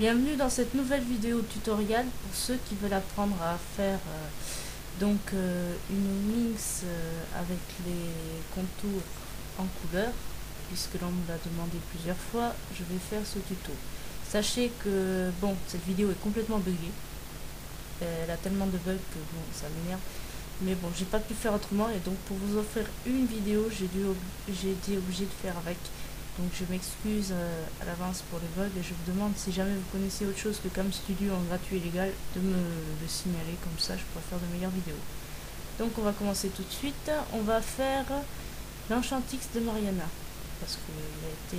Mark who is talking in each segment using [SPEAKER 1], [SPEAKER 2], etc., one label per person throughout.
[SPEAKER 1] Bienvenue dans cette nouvelle vidéo tutoriel pour ceux qui veulent apprendre à faire une Minx avec les contours en couleur. Puisque l'on me l'a demandé plusieurs fois, je vais faire ce tuto. Sachez que bon, cette vidéo est complètement buggée. Elle a tellement de bugs que bon, ça m'énerve. Mais bon, j'ai pas pu faire autrement et donc pour vous offrir une vidéo, j'ai été obligé de faire avec. Donc je m'excuse à l'avance pour les bugs et je vous demande si jamais vous connaissez autre chose que CamStudio en gratuit et légal de me le signaler, comme ça je pourrai faire de meilleures vidéos. Donc on va commencer tout de suite. On va faire l'Enchantix de Mariana parce que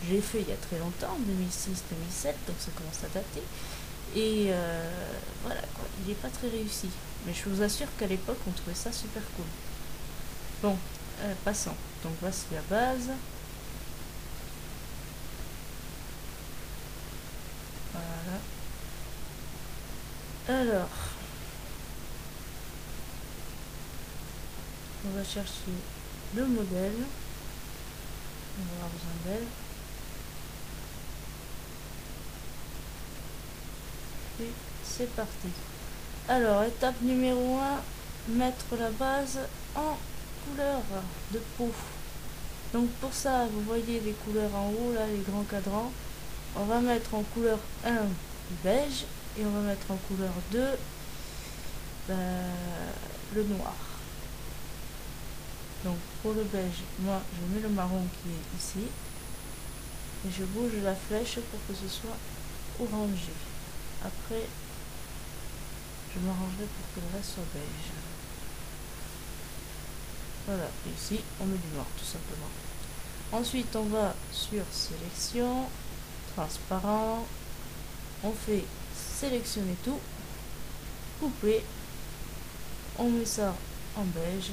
[SPEAKER 1] je l'ai fait il y a très longtemps, 2006-2007, donc ça commence à dater. Et voilà quoi, il n'est pas très réussi. Mais je vous assure qu'à l'époque on trouvait ça super cool. Bon, passons. Donc voici la base. Voilà. Alors, on va chercher le modèle. On va avoir besoin d'elle. Et c'est parti. Alors, étape numéro 1, mettre la base en couleur de peau. Donc pour ça, vous voyez les couleurs en haut, là, les grands cadrans. On va mettre en couleur 1 beige et on va mettre en couleur 2 le noir. Donc pour le beige, moi je mets le marron qui est ici et je bouge la flèche pour que ce soit orangé. Après, je m'arrangerai pour que le reste soit beige. Voilà, et ici on met du noir tout simplement. Ensuite on va sur sélection, transparent, on fait sélectionner tout, couper, on met ça en beige,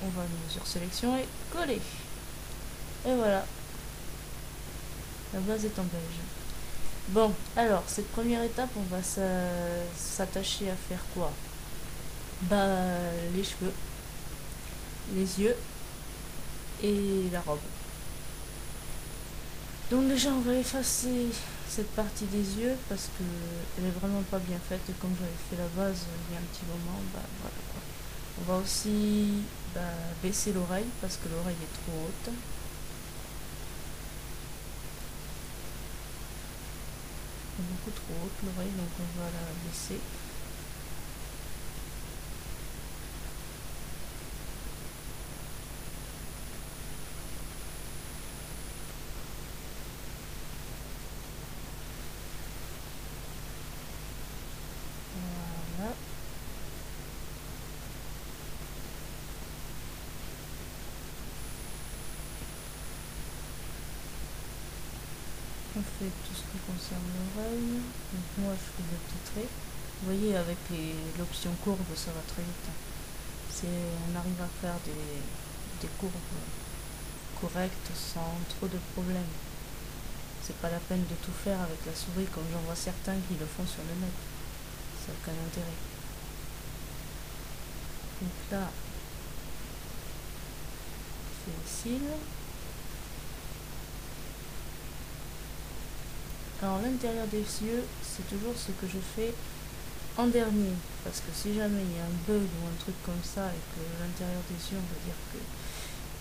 [SPEAKER 1] on va aller sur sélection et coller. Et voilà, la base est en beige. Bon, alors cette première étape, on va s'attacher à faire quoi? Les cheveux, les yeux et la robe. Donc déjà on va effacer cette partie des yeux parce que elle est vraiment pas bien faite et comme j'avais fait la base il y a un petit moment, voilà quoi. On va aussi baisser l'oreille parce que l'oreille est trop haute. Beaucoup trop haute l'oreille, donc on va la baisser. Voilà. On fait tout ce qui concerne l'oreille. Donc moi je fais des petits traits. Vous voyez avec l'option courbe ça va très vite. On arrive à faire des courbes correctes sans trop de problèmes. C'est pas la peine de tout faire avec la souris comme j'en vois certains qui le font sur le net. Ça n'a aucun intérêt. Donc là, on fait les cils. Alors l'intérieur des yeux, c'est toujours ce que je fais en dernier, parce que si jamais il y a un bug ou un truc comme ça et que l'intérieur des yeux, on va dire que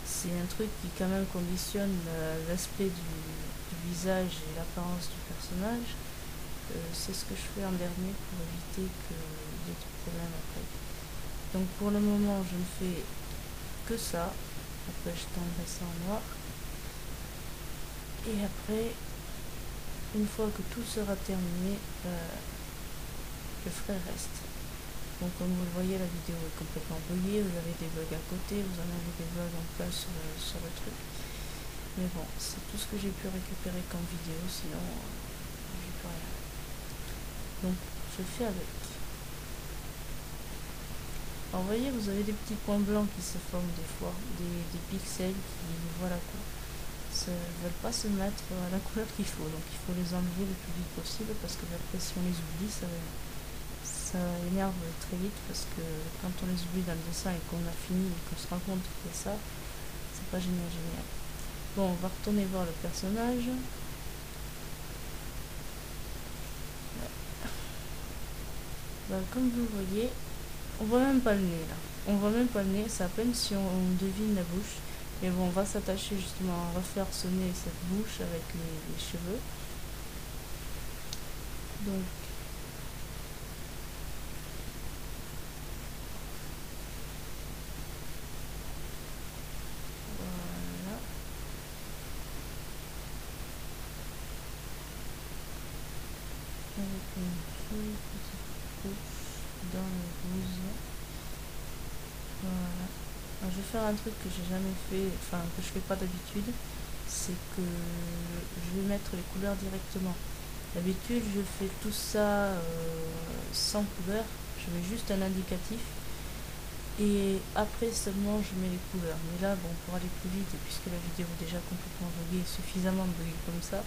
[SPEAKER 1] c'est un truc qui quand même conditionne l'aspect du visage et l'apparence du personnage, c'est ce que je fais en dernier pour éviter qu'il y ait de problème après. Donc pour le moment je ne fais que ça, après je tendrai ça en noir et après une fois que tout sera terminé, je ferai le reste. Donc comme vous le voyez, la vidéo est complètement buggée, vous avez des bugs à côté, vous en avez des bugs en place sur le truc. Mais bon, c'est tout ce que j'ai pu récupérer comme vidéo, sinon j'ai plus rien. Donc je fais avec. Alors vous voyez, vous avez des petits points blancs qui se forment des fois, des pixels qui, voilà quoi, ne veulent pas se mettre à la couleur qu'il faut, donc il faut les enlever le plus vite possible parce que après si on les oublie ça énerve très vite parce que quand on les oublie dans le dessin et qu'on a fini et qu'on se rend compte qu'il y a ça, c'est pas génial. Bon, on va retourner voir le personnage. Bah, comme vous le voyez, on voit même pas le nez là. On voit même pas le nez, c'est à peine si on devine la bouche. Mais bon, on va s'attacher justement à refaire ce nez et cette bouche avec les cheveux. Donc, voilà. Avec une jolie petite bouche dans le bouse. Voilà. Alors, je vais faire un truc que j'ai jamais fait, enfin que je fais pas d'habitude, c'est que je vais mettre les couleurs directement. D'habitude, je fais tout ça sans couleur, je mets juste un indicatif et après seulement je mets les couleurs. Mais là, bon, pour aller plus vite et puisque la vidéo est déjà complètement buggée, suffisamment buggée comme ça,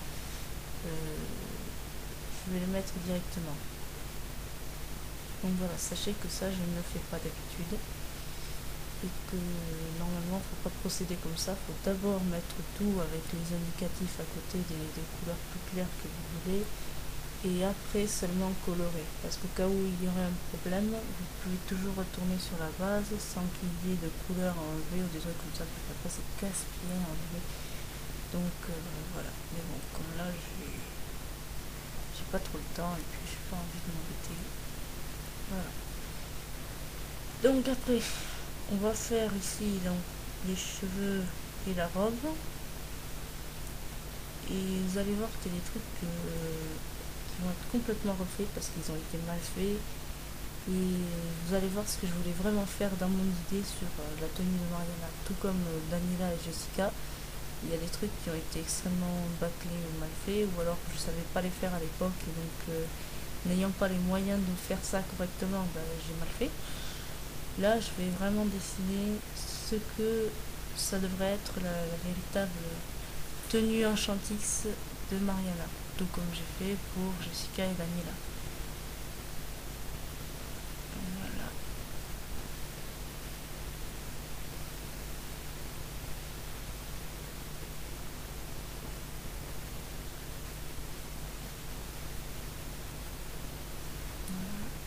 [SPEAKER 1] je vais les mettre directement. Donc voilà, sachez que ça, je ne le fais pas d'habitude. Et que normalement, il ne faut pas procéder comme ça. Il faut d'abord mettre tout avec les indicatifs à côté des couleurs plus claires que vous voulez. Et après seulement colorer. Parce qu'au cas où il y aurait un problème, vous pouvez toujours retourner sur la base sans qu'il y ait de couleurs à enlever ou des trucs comme ça. Parce qu'après, c'est casse-pied à enlever. Donc voilà. Mais bon, comme là, j'ai pas trop le temps et puis j'ai pas envie de m'embêter. Voilà. Donc après, on va faire ici donc les cheveux et la robe. Et vous allez voir qu'il y a des trucs qui vont être complètement refaits parce qu'ils ont été mal faits. Et vous allez voir ce que je voulais vraiment faire dans mon idée sur la tenue de Mariana. Tout comme Daniela et Jessica, il y a des trucs qui ont été extrêmement bâclés ou mal faits, ou alors que je savais pas les faire à l'époque, et donc n'ayant pas les moyens de faire ça correctement, bah, j'ai mal fait. Là, je vais vraiment dessiner ce que ça devrait être la véritable tenue en Chantix de Mariana, tout comme j'ai fait pour Jessica et Daniela. Voilà.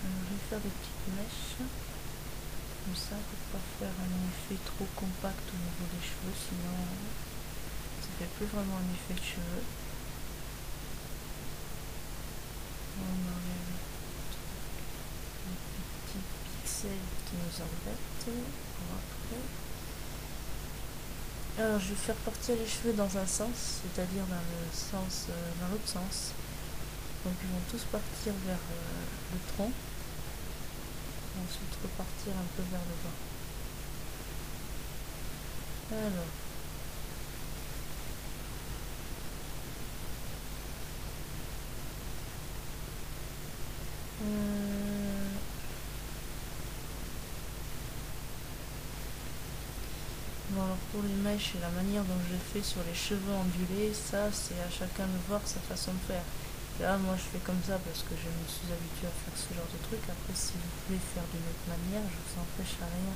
[SPEAKER 1] Je vais faire des petites mèches comme ça pour pas faire un effet trop compact au niveau des cheveux, sinon ça fait plus vraiment un effet de cheveux. On enlève les petits pixels qui nous embêtent pour après. Alors je vais faire partir les cheveux dans un sens, c'est-à-dire dans l'autre sens. Donc ils vont tous partir vers le tronc. Ensuite repartir un peu vers le bas. Alors. Bon alors pour les mèches et la manière dont je fais sur les cheveux ondulés, ça c'est à chacun de voir sa façon de faire. Là moi je fais comme ça parce que je me suis habituée à faire ce genre de truc. Après si vous voulez faire d'une autre manière, je vous empêche à rien.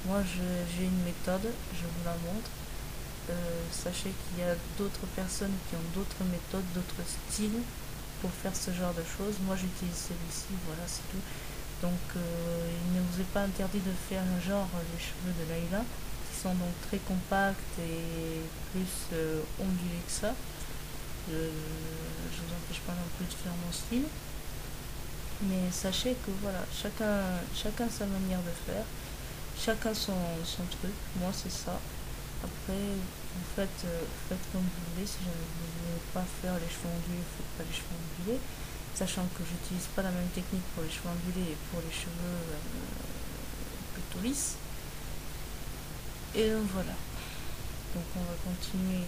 [SPEAKER 1] Moi j'ai une méthode, je vous la montre. Sachez qu'il y a d'autres personnes qui ont d'autres méthodes, d'autres styles pour faire ce genre de choses. Moi j'utilise celui-ci, voilà c'est tout. Donc il ne vous est pas interdit de faire genre les cheveux de Layla, qui sont donc très compacts et plus ondulés que ça. Je vous empêche pas non plus de faire mon style. Mais sachez que voilà, chacun sa manière de faire, chacun son truc. Moi c'est ça. Après, vous faites comme vous voulez. Si jamais vous ne voulez pas faire les cheveux ondulés, vous faites pas les cheveux ondulés. Sachant que j'utilise pas la même technique pour les cheveux ondulés et pour les cheveux plutôt lisses. Et donc voilà. Donc on va continuer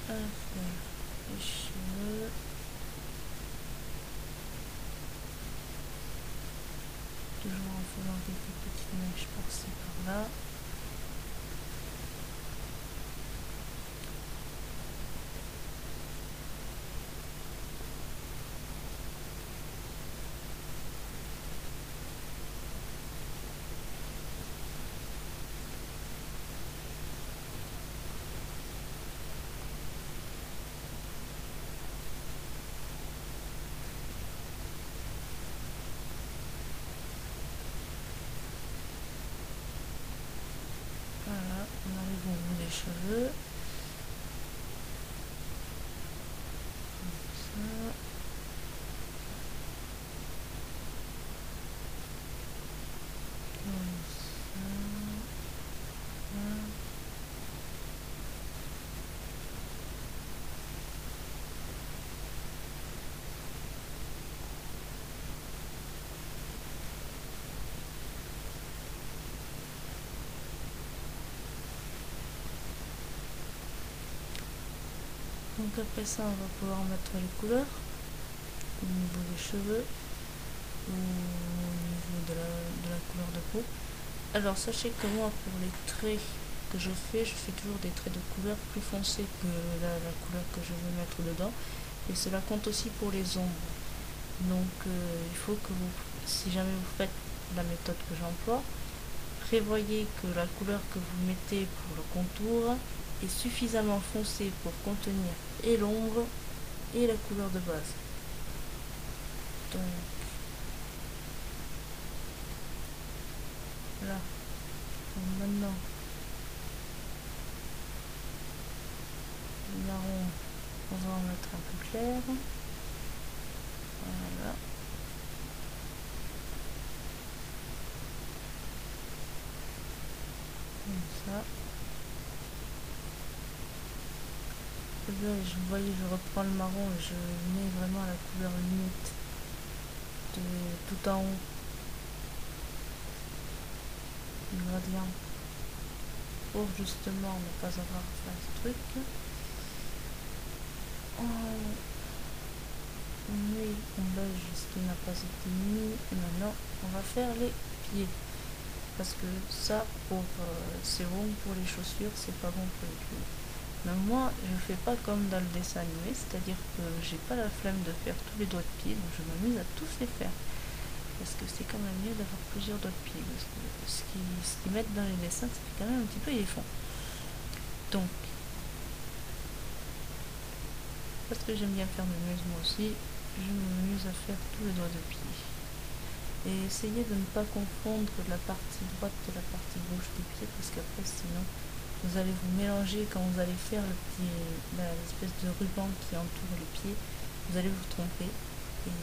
[SPEAKER 1] à faire les cheveux. Toujours en faisant quelques petites mèches par-ci par-là. Voilà, on arrive au bout des cheveux. Comme ça. Comme ça. Voilà. Donc après ça, on va pouvoir mettre les couleurs au niveau des cheveux ou au niveau de la couleur de peau. Alors sachez que moi, pour les traits que je fais toujours des traits de couleur plus foncés que la couleur que je veux mettre dedans. Et cela compte aussi pour les ombres. Donc il faut que vous, si jamais vous faites la méthode que j'emploie, prévoyez que la couleur que vous mettez pour le contour est suffisamment foncée pour contenir et l'ombre et la couleur de base. Donc là, donc maintenant le marron, on va en mettre un peu clair. Voilà. Comme ça. Et là, vous voyez, je reprends le marron et je mets vraiment la couleur limite de tout en haut du gradient pour justement ne pas avoir à faire ce truc. Oui, on beige ce qui n'a pas été mis. Et maintenant, on va faire les pieds. Parce que ça, c'est bon pour les chaussures, c'est pas bon pour les pieds. Mais moi, je fais pas comme dans le dessin animé, c'est-à-dire que j'ai pas la flemme de faire tous les doigts de pied, donc je m'amuse à tous les faire. Parce que c'est quand même mieux d'avoir plusieurs doigts de pied. Parce que ce qu'ils mettent dans les dessins, ça fait quand même un petit peu éléphant. Donc, parce que j'aime bien faire mes muses moi aussi, je m'amuse à faire tous les doigts de pied. Et essayez de ne pas confondre la partie droite et la partie gauche des pieds, parce qu'après sinon vous allez vous mélanger quand vous allez faire l'espèce de ruban qui entoure les pieds, vous allez vous tromper. Et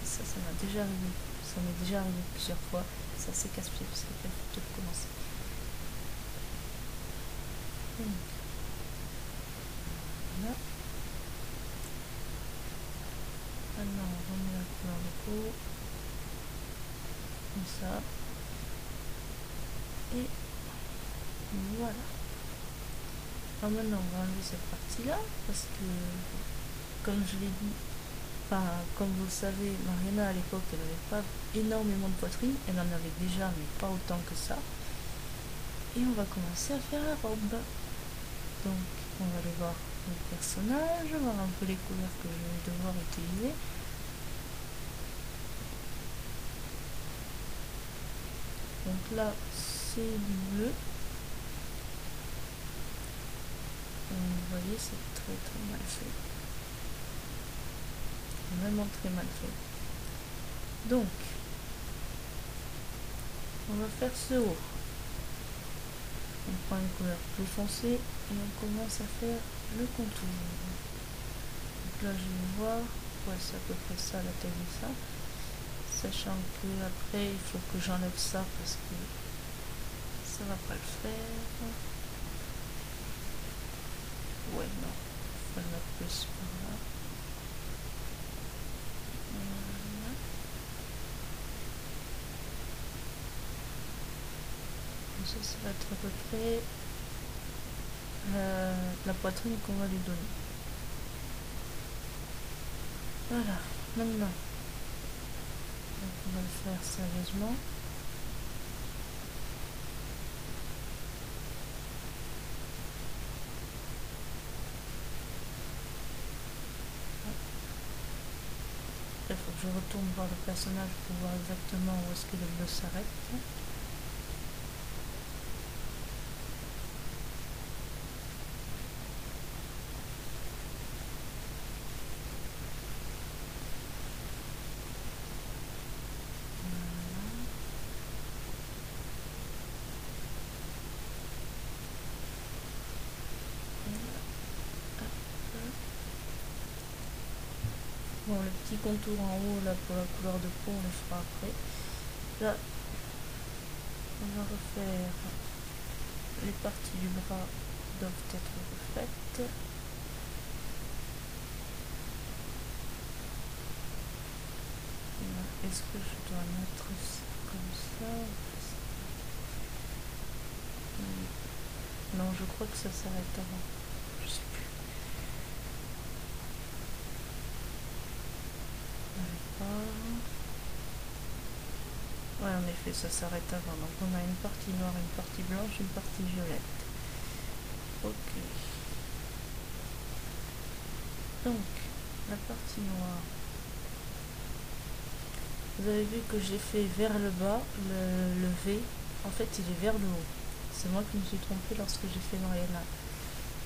[SPEAKER 1] ça m'a déjà arrivé, ça m'est déjà arrivé plusieurs fois, ça c'est casse-pied parce qu'après il faut tout recommencer. Donc, voilà. Maintenant on remet la couleur de peau, comme ça, et voilà. Alors maintenant on va enlever cette partie là, parce que comme je l'ai dit, comme vous le savez, Mariana à l'époque elle n'avait pas énormément de poitrine, elle en avait déjà mais pas autant que ça. Et on va commencer à faire la robe. Donc on va aller voir le personnage, voir un peu les couleurs que je vais devoir utiliser. Donc là c'est du bleu. Vous voyez, c'est très très mal fait. Vraiment très mal fait. Donc on va faire ce haut. On prend une couleur plus foncée et on commence à faire le contour. Donc là je vais voir, ouais c'est à peu près ça la taille de ça. Sachant que après il faut que j'enlève ça parce que ça va pas le faire. Ouais non, il faut le mettre plus par là. Voilà. Donc ça va être à peu près la poitrine qu'on va lui donner. Voilà, maintenant donc on va le faire sérieusement. Il faut que je retourne voir le personnage pour voir exactement où est-ce que le bleu s'arrête. Bon, le petit contour en haut là pour la couleur de peau, on le fera après. Là, on va refaire les parties du bras doivent être refaites. Est-ce que je dois mettre ça comme ça? Non, je crois que ça s'arrête avant. Je sais plus. Ouais, en effet, ça s'arrête avant. Donc on a une partie noire, une partie blanche, une partie violette. Ok. Donc, la partie noire. Vous avez vu que j'ai fait vers le bas, le V. En fait, il est vers le haut. C'est moi qui me suis trompée lorsque j'ai fait Mariana.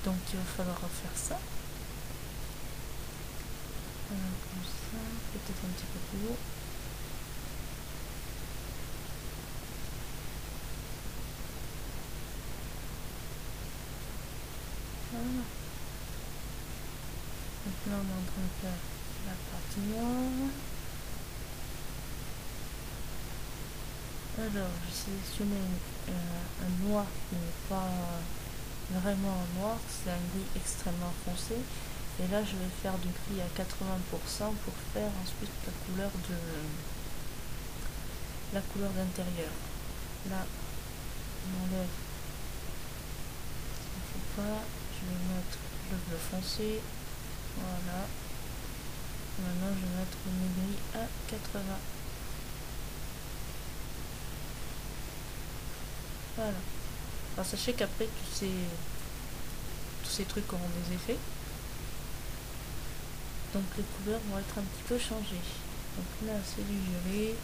[SPEAKER 1] Donc il va falloir refaire ça. Voilà, comme ça, peut-être un petit peu plus haut. Voilà. Donc là, on est en train de faire la partie noire. Alors, j'ai sélectionné un noir qui n'est pas vraiment noir, c'est un gris extrêmement foncé. Et là, je vais faire du gris à 80% pour faire ensuite la couleur d'intérieur. Là, on enlève ce qu'il ne faut pas. Je vais mettre le bleu foncé. Voilà. Maintenant, je vais mettre mon gris à 80. Voilà. Alors, sachez qu'après, tous ces trucs auront des effets. Donc, les couleurs vont être un petit peu changées. Donc là, c'est du violet.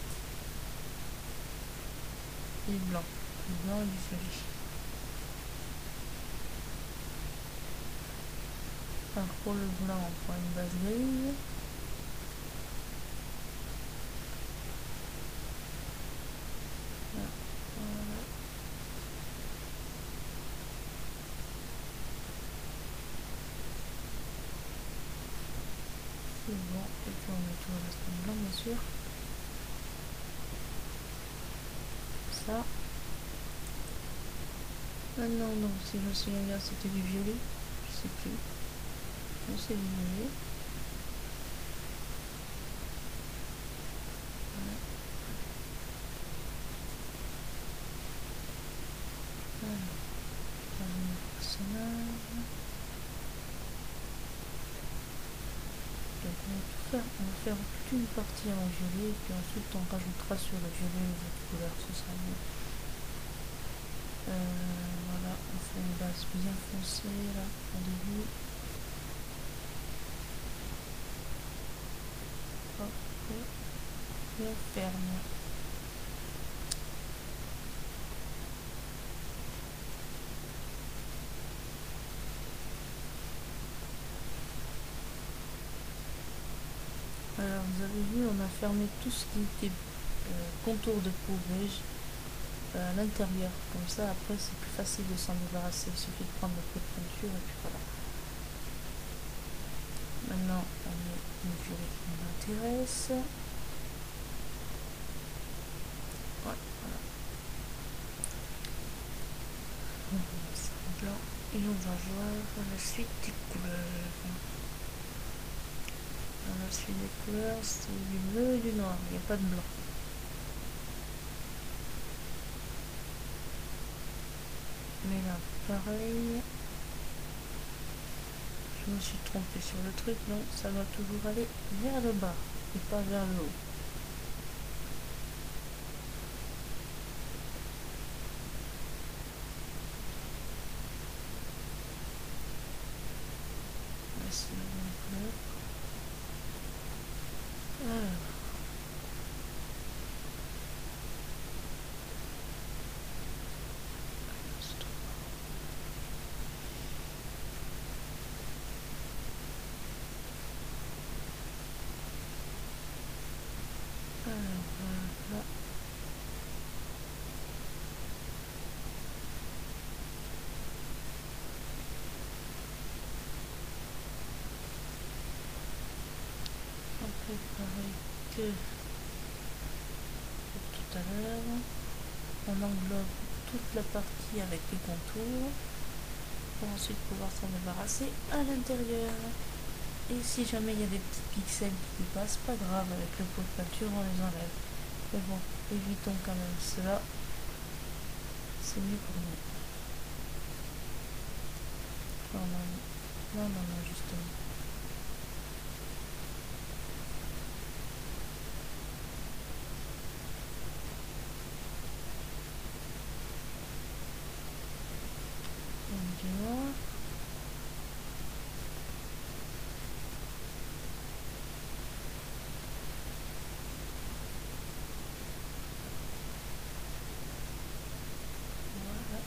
[SPEAKER 1] Et du blanc. Du blanc et du violet. Alors, pour le blanc, on prend une base grise. C'est bon, et puis on met tout le reste en blanc, bien sûr. Ça. Maintenant, donc, si je me souviens bien, c'était du violet. Je sais plus. Non, c'est du violet. Voilà. Alors, mon personnage. Donc, on va faire toute une partie en violet, et puis ensuite on rajoutera sur le violet les autres couleurs, ce sera mieux. Voilà, on fait une base bien foncée là, au début. Hop, et on ferme. Alors, vous avez vu, on a fermé tout ce qui était contour de peau beige à l'intérieur. Comme ça, après, c'est plus facile de s'en débarrasser. Il suffit de prendre un peu de peinture et puis voilà. Maintenant, on met une violet qui nous intéresse. Ouais, voilà. On va mettre ça en blanc et on va voir la suite des couleurs. Dans la suite des couleurs, c'est du bleu et du noir, il n'y a pas de blanc. Mais là, pareil. Je me suis trompée sur le truc, non, ça doit toujours aller vers le bas et pas vers le haut. Là, c'est la bonne couleur. Alors. Voilà. fait pareil que tout à l'heure. On englobe toute la partie avec les contours pour ensuite pouvoir s'en débarrasser à l'intérieur. Et si jamais il y a des petits pixels qui dépassent, pas grave, avec le pot de peinture on les enlève. Mais bon, évitons quand même cela, c'est mieux pour nous. Non, justement. Du noir. Voilà.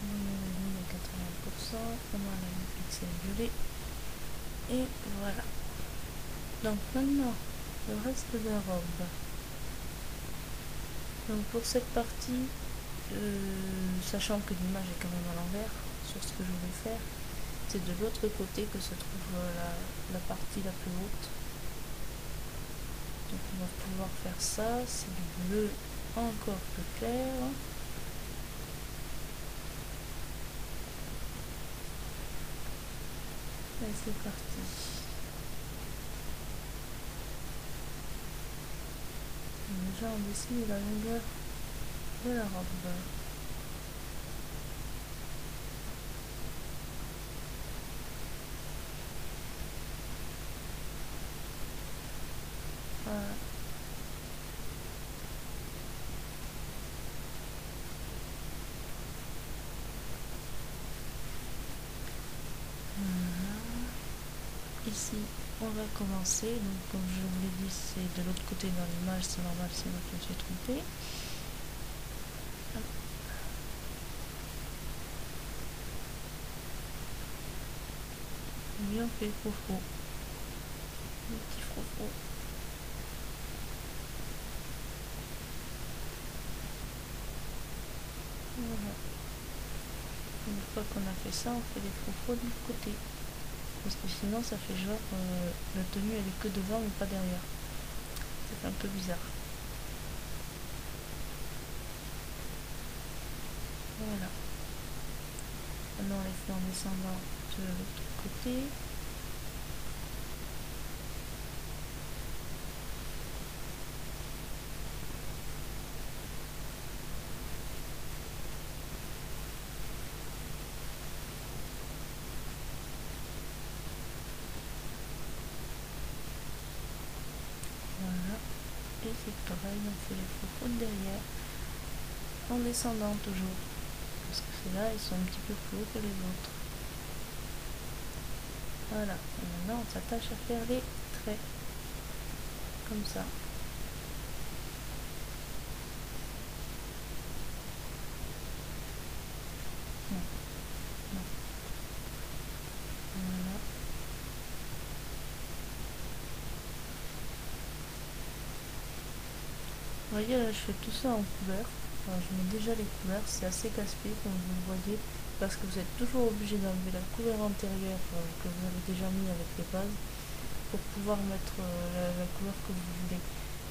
[SPEAKER 1] On met à 80%, on enlève le pixel violet. Et voilà. Donc maintenant, le reste de la robe. Donc pour cette partie, sachant que l'image est quand même à l'envers sur ce que je vais faire, c'est de l'autre côté que se trouve la partie la plus haute. Donc on va pouvoir faire ça, c'est du bleu encore plus clair. Et c'est parti. Déjà on dessine la longueur de la robe. Voilà. Ici on va commencer, donc comme je vous l'ai dit c'est de l'autre côté dans l'image, c'est normal, c'est moi qui me suis trompée. Bien fait, froufrou. Le petit froufrou. Voilà. Une fois qu'on a fait ça, on fait les froufrous du côté. Parce que sinon ça fait genre la tenue elle est que devant mais pas derrière. Ça fait un peu bizarre. Voilà. Maintenant on les fait en descendant de l'autre côté. Voilà. Et c'est pareil, on fait les froufrous derrière. En descendant toujours. Parce que ceux-là ils sont un petit peu plus hauts que les autres. Voilà, et maintenant on s'attache à faire les traits, comme ça. Non. Voilà. Vous voyez là je fais tout ça en couleur. Alors, je mets déjà les couleurs, c'est assez casse-pied comme vous le voyez, parce que vous êtes toujours obligé d'enlever la couleur antérieure que vous avez déjà mis avec les bases, pour pouvoir mettre la couleur que vous voulez.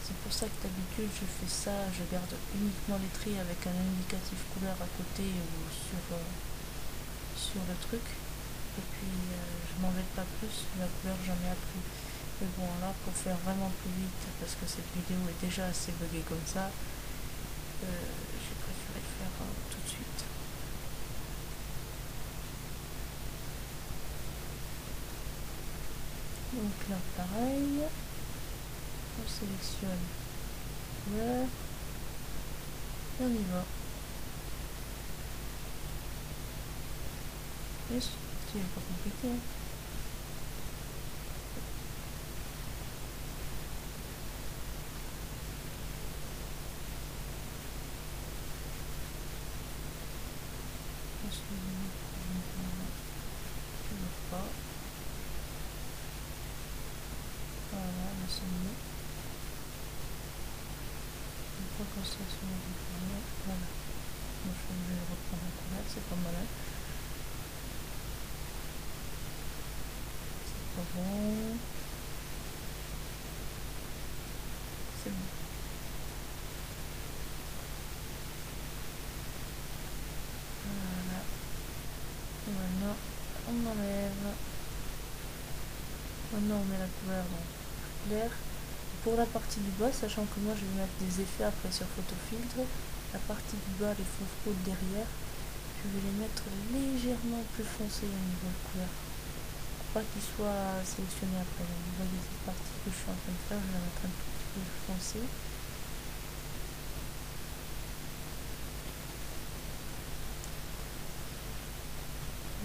[SPEAKER 1] C'est pour ça que d'habitude je fais ça, je garde uniquement les traits avec un indicatif couleur à côté ou sur le truc. Et puis je m'embête pas plus, la couleur j'en ai appris. Mais bon là pour faire vraiment plus vite, parce que cette vidéo est déjà assez buggée comme ça, j'ai préféré le faire tout de suite. Donc là pareil, on sélectionne couleur et on y va. Et c'est pas compliqué. Pas. Voilà, on se met Reconstruction de voilà. Donc je vais reprendre la couleur, c'est pas mal. C'est pas bon. C'est bon. Voilà. Et maintenant, on enlève. Maintenant, on met la couleur dans clair. Pour la partie du bas, sachant que moi je vais mettre des effets après sur photofiltre, la partie du bas, les faux fraudes derrière, je vais les mettre légèrement plus foncés au niveau de couleur. Pour pas qu'ils soient sélectionnés après. Donc, vous voyez cette partie que je suis en train de faire, je vais la mettre un tout petit peu plus foncée.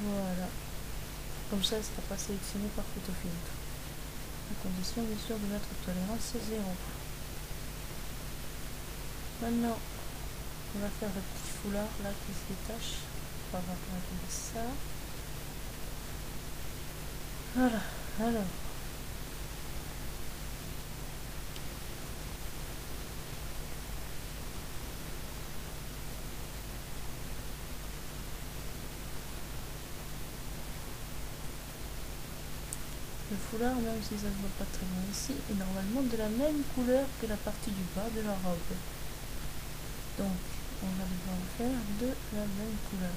[SPEAKER 1] Voilà. Comme ça, elle ne sera pas sélectionnée par photofiltre. À condition bien sûr de mettre tolérance 0. Maintenant, on va faire le petit foulard là qui se détache. On va régler ça. Voilà, alors. Le foulard, même si ça ne se voit pas très bien ici, est normalement de la même couleur que la partie du bas de la robe. Donc, on va devoir le faire de la même couleur.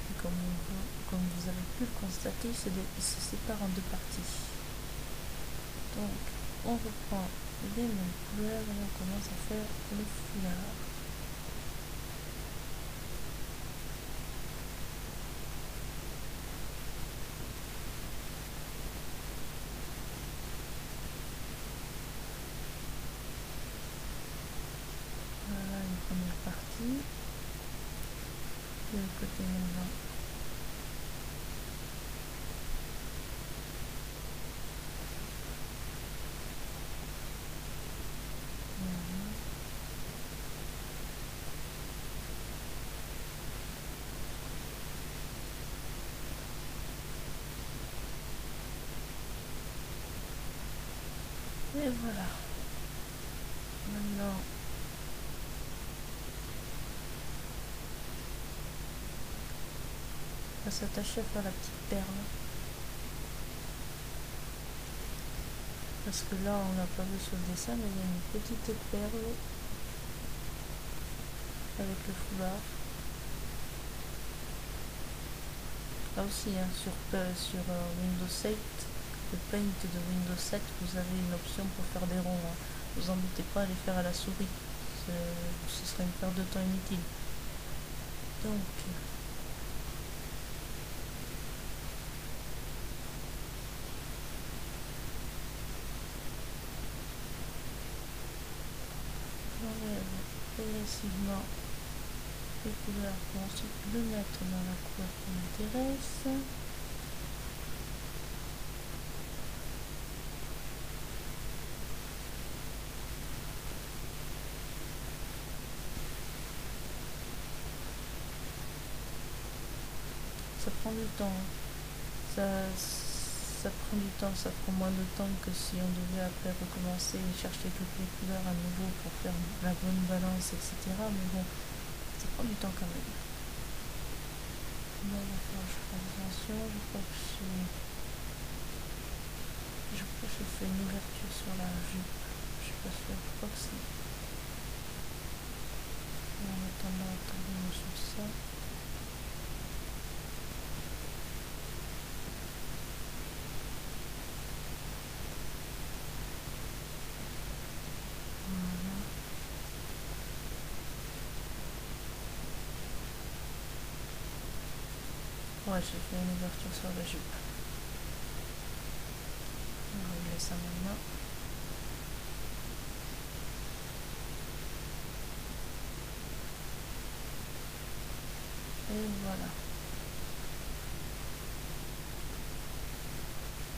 [SPEAKER 1] Et comme vous avez pu le constater, il se sépare en deux parties. Donc, on reprend les mêmes couleurs et on commence à faire le foulard. Voilà une première partie. De l'autre côté maintenant. Et voilà. Maintenant, on va s'attacher à faire la petite perle. Parce que là, on n'a pas vu sur le dessin, mais il y a une petite perle avec le foulard. Là aussi, hein, sur Windows 7, le Paint de Windows 7, vous avez une option pour faire des ronds. Hein. Vous embêtez pas à les faire à la souris. Ce serait une perte de temps inutile. Donc, j'enlève progressivement les couleurs pour ensuite le mettre dans la couleur qui m'intéresse. Ça prend du temps. Ça prend du temps, ça prend moins de temps que si on devait après recommencer et chercher toutes les couleurs à nouveau pour faire la bonne balance, etc. Mais bon, ça prend du temps quand même. Là, il va falloir que je fasse attention. Je crois que je fais une ouverture sur la jupe. Je suis pas sûre, je crois que c'est. En attendant, attendons sur ça. Ouais, j'ai fait une ouverture sur la jupe. On va régler ça maintenant. Et voilà.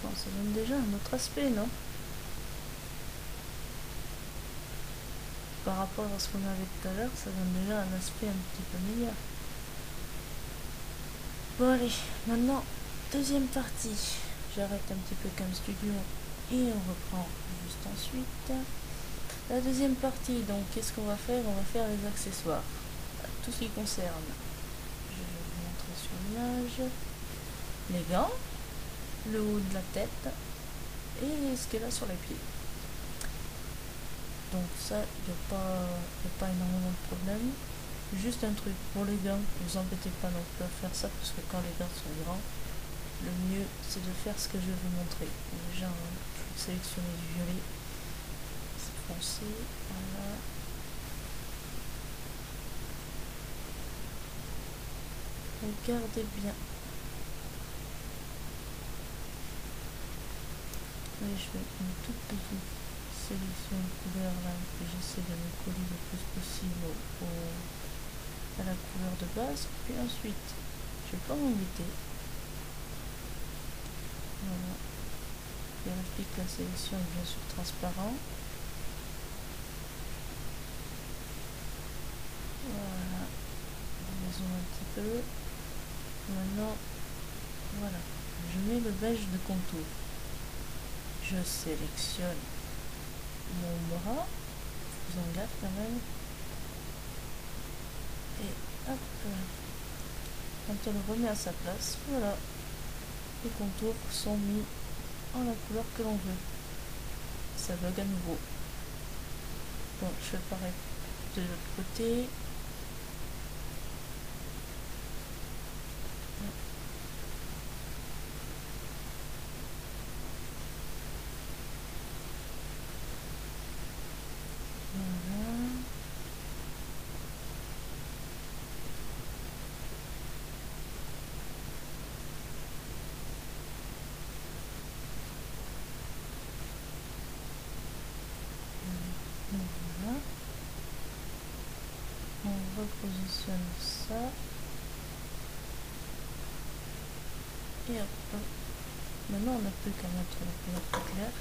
[SPEAKER 1] Bon, ça donne déjà un autre aspect, non? Par rapport à ce qu'on avait tout à l'heure, ça donne déjà un aspect un petit peu meilleur. Bon allez, maintenant, deuxième partie. J'arrête un petit peu Cam Studio et on reprend juste ensuite. La deuxième partie, donc qu'est-ce qu'on va faire? On va faire les accessoires. Tout ce qui concerne, je vais vous montrer sur l'image, les gants, le haut de la tête et ce qu'elle a sur les pieds. Donc ça, il n'y a pas énormément de problèmes. Juste un truc, pour les gants, ne vous embêtez pas non plus à faire ça, parce que quand les gants sont grands, le mieux c'est de faire ce que je vais vous montrer. Déjà, je vais sélectionner du violet, c'est foncé, voilà. Regardez bien. Et je fais une toute petite sélection de couleurs là, que j'essaie de me coller le plus possible à la couleur de base. Puis ensuite, je vais pas m'embêter. Voilà. Vérifie que la sélection est bien sûr transparente. Voilà. On zoome un petit peu. Maintenant, voilà. Je mets le beige de contour. Je sélectionne mon bras. Faisons gaffe quand même. Et hop. Quand on le remet à sa place, voilà. Les contours sont mis en la couleur que l'on veut. Ça bug à nouveau. Bon, je fais pareil de l'autre côté. Voilà. Voilà. On repositionne ça. Et hop. Maintenant, on n'a plus qu'à mettre la couleur plus claire.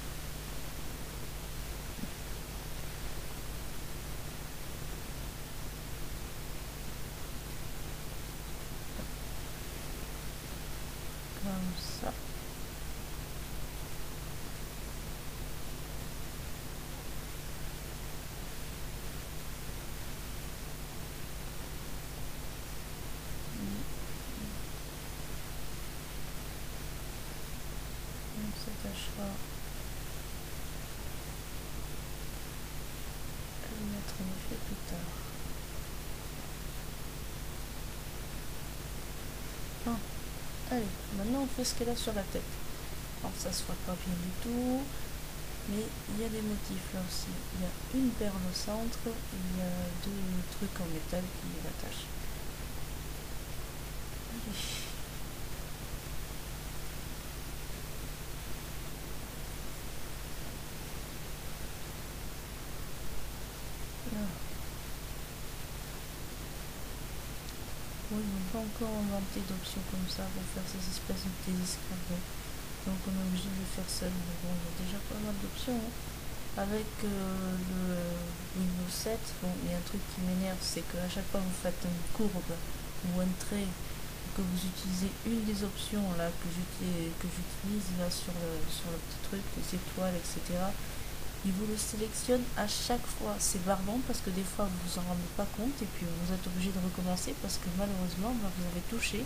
[SPEAKER 1] Comme ça. On s'attachera à le mettre en effet plus tard. Bon, allez, maintenant on fait ce qu'elle a sur la tête. Alors ça se voit pas bien du tout, mais il y a des motifs là aussi. Il y a une perle au centre et il y a deux trucs en métal qui l'attachent. Allez. Oui, ils n'ont pas encore inventé d'options comme ça pour faire ces espèces de petits escargots. Donc on est obligé de le faire seul. Mais bon, il y a déjà pas mal d'options. Hein. Avec le Windows 7, bon, il y a un truc qui m'énerve, c'est qu'à chaque fois que vous faites une courbe ou un trait, que vous utilisez une des options là que j'utilise là sur le petit truc, les étoiles, etc. Il vous le sélectionne à chaque fois. C'est barbant parce que des fois vous vous en rendez pas compte et puis vous êtes obligé de recommencer parce que malheureusement vous avez touché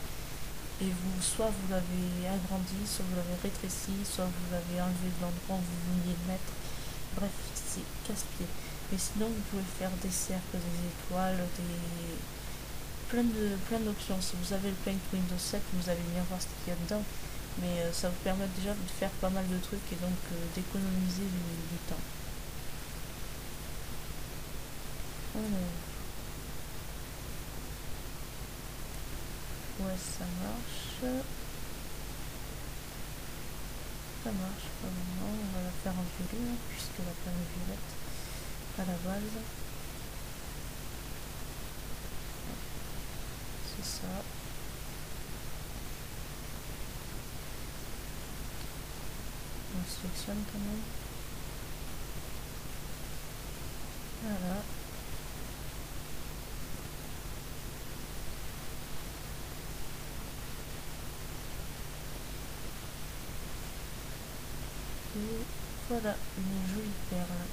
[SPEAKER 1] et soit vous l'avez agrandi, soit vous l'avez rétréci, soit vous l'avez enlevé de l'endroit où vous vouliez le mettre. Bref, c'est casse-pied. Mais sinon vous pouvez faire des cercles, des étoiles, plein d'options. Si vous avez le Paint Windows 7, vous allez bien voir ce qu'il y a dedans. Mais ça vous permet déjà de faire pas mal de trucs et donc d'économiser du temps. Alors, ouais, ça marche. Ça marche pas maintenant. On va la faire en violet, puisque la pleine est violette à la base. C'est ça. On sélectionne quand même. Voilà. Et voilà, une jolie perle.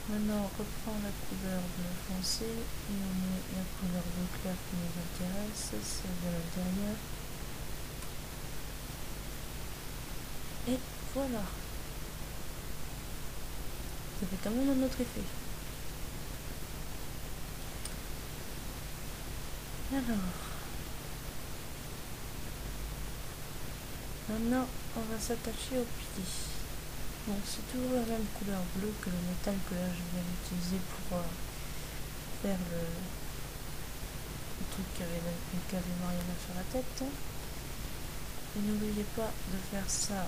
[SPEAKER 1] Maintenant on reprend la couleur bleu foncé et on met la couleur bleu clair qui nous intéresse, celle de l'intérieur. Et voilà. Ça fait quand même un autre effet. Alors, maintenant on va s'attacher au pied. Donc c'est toujours la même couleur bleue que le métal que là je viens d'utiliser pour faire le truc qu'avait Mariana sur la tête. Et n'oubliez pas de faire ça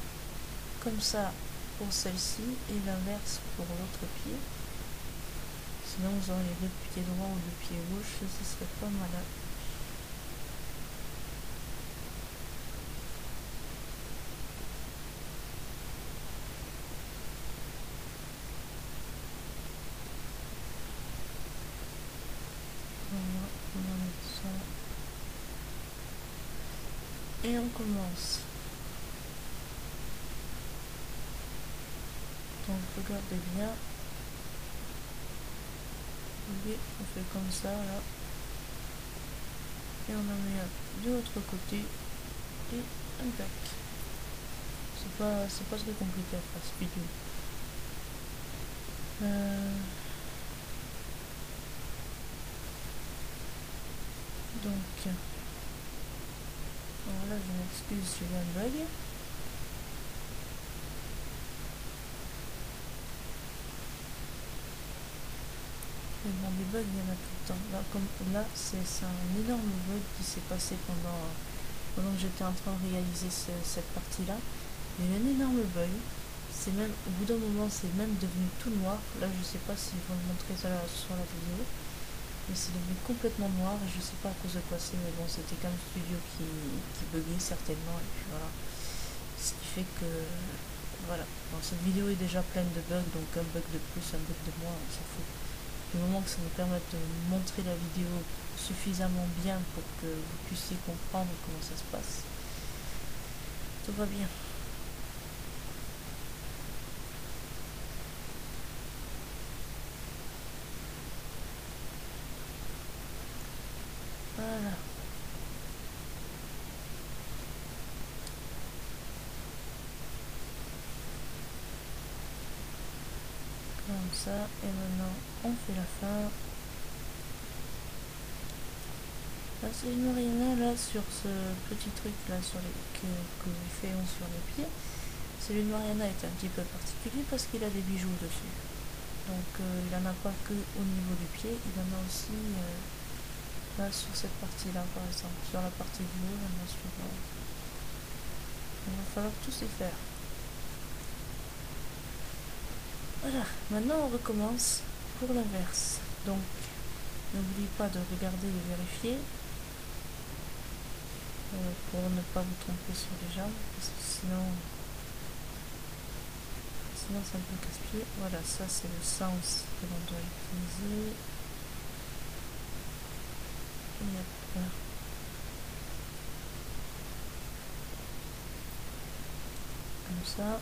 [SPEAKER 1] comme ça pour celle-ci et l'inverse pour l'autre pied. Sinon vous aurez le pied droit ou le pied gauche, ce serait pas malin. Voilà, on va mettre ça. Et on commence. Donc regardez bien. Et on fait comme ça là. Et on en met un de l'autre côté. Et un bac. C'est pas très compliqué à faire cette vidéo. Donc voilà, je m'excuse, j'ai eu un bug. Mais bon, des bugs, il y en a tout le temps. Là, comme là, c'est un énorme bug qui s'est passé pendant que j'étais en train de réaliser cette partie-là. Il y a eu un énorme bug. C'est même, au bout d'un moment, c'est même devenu tout noir. Là, je sais pas s'ils vont le montrer ça sur la vidéo. Mais c'est devenu complètement noir et je sais pas à cause de quoi c'est, mais bon, c'était comme Studio qui buguait certainement, et puis voilà. Ce qui fait que, voilà. Bon, cette vidéo est déjà pleine de bugs, donc un bug de plus, un bug de moins, on s'en fout. Du moment que ça nous permette de montrer la vidéo suffisamment bien pour que vous puissiez comprendre comment ça se passe, tout va bien. Voilà. Comme ça, et maintenant on fait la fin. Là c'est une Mariana là sur ce petit truc là sur les, que nous faisons sur les pieds. Celui de Mariana est un petit peu particulier parce qu'il a des bijoux dessus. Donc il n'en a pas que au niveau du pied, il en a aussi là sur cette partie là par exemple, sur la partie du haut, il en a sur il va falloir tous les faire. Voilà, maintenant on recommence pour l'inverse. Donc n'oubliez pas de regarder et de vérifier pour ne pas vous tromper sur les jambes, parce que sinon c'est un peu casse-pied. Voilà, ça c'est le sens que l'on doit utiliser. Et hop. Comme ça.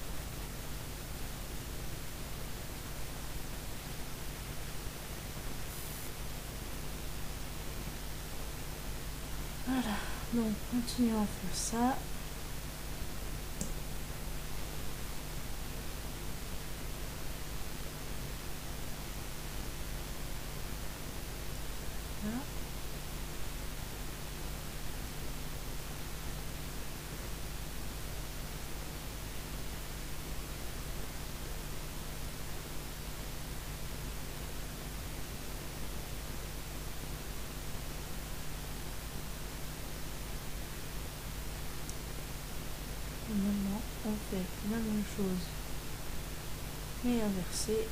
[SPEAKER 1] Voilà, donc continuons à faire ça. Voilà. Maintenant, on fait la même chose, mais inversé.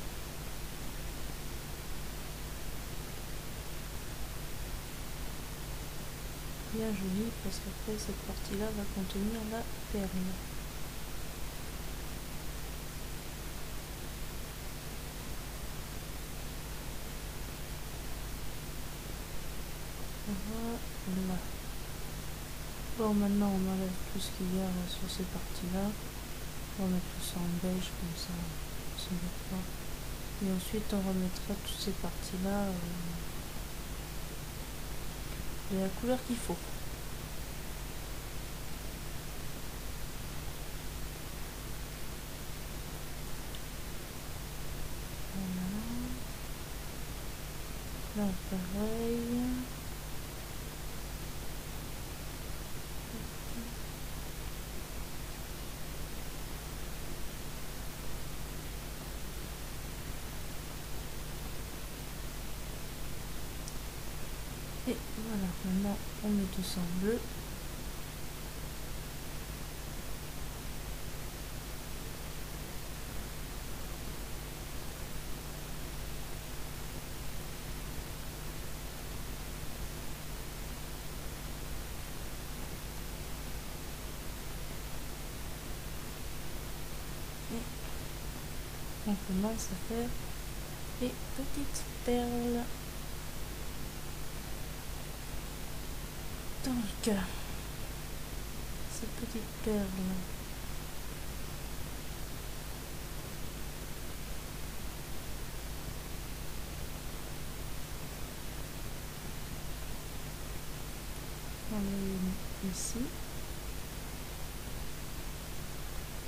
[SPEAKER 1] Bien joli, parce qu'après cette partie-là va contenir la perle. Voilà. Bon, maintenant on enlève tout ce qu'il y a là, sur ces parties-là. On va mettre tout ça en beige, comme ça, on s'en va pas. Et ensuite on remettra toutes ces parties là de la couleur qu'il faut. Voilà. Là pareil. Et voilà, maintenant on met tout ça en bleu. Et on commence à faire les petites perles. Donc, ces petites perles, on met ici,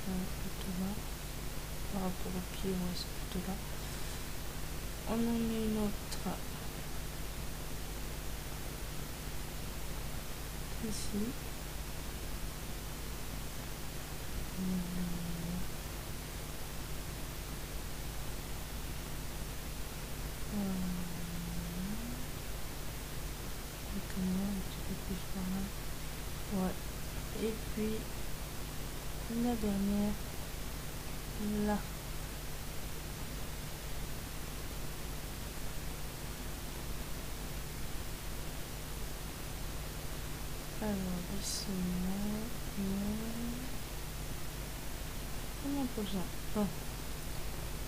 [SPEAKER 1] plutôt là, par rapport au pied, ouais, c'est plutôt là. On en met une autre ici. Un petit peu plus par là. Ouais. Et puis la dernière là. Alors ici on a besoin. Bon.